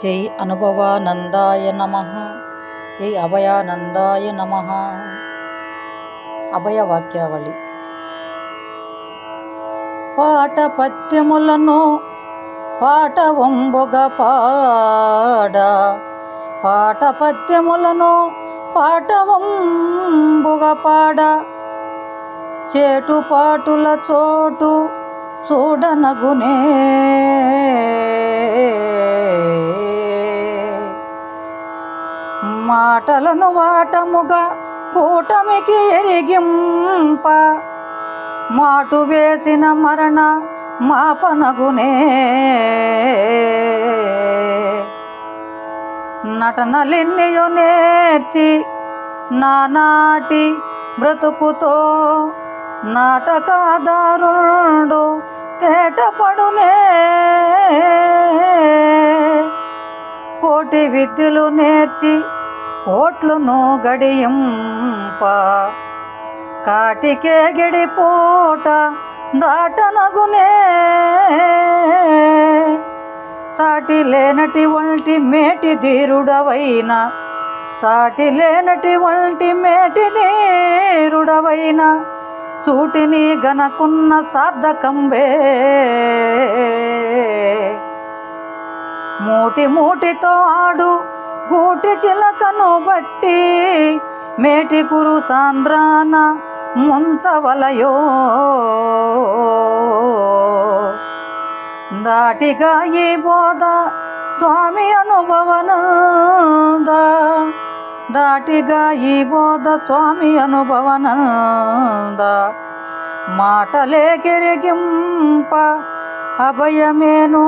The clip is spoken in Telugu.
జై అనుభవానందాయ నమః. జై అభయానందాయ నమః. అభయవాక్యావళి. పాట పద్యములను పాట వంబుగ పాడ, పాట పద్యములను పాట వంబుగ పాడ, చేటు పాటుల చోటు చూడనగునే. మాటలను వాటముగా కూటమికి ఎరిగింప, మాటు వేసిన మరణ మాపనగునే. నటనలెన్నియో నేర్చి నానాటి బ్రతుకుతో నాటకాదారుడు తేటపడునే. కోటి విద్యలు నేర్చి కోట్లును గడియింప, కాటికే గడిపోట దాటనగునే. సాటి లేనటి వంటి మేటి ధీరుడవైన, సాటి లేనటి వంటి మేటి ధీరుడవైన, సూటిని గనకున్న సార్థకంబే. మూటి మూటితో ఆడు గూటి చిలకను బట్టి, మేటి కురు సాంద్రాన ముంచవలయో. దాటిగా ఈ బోధ స్వామి అనుభవనంద, దాటిగా ఈ బోధ స్వామి అనుభవనంద. మాటలే కెరిగింప అభయమేను.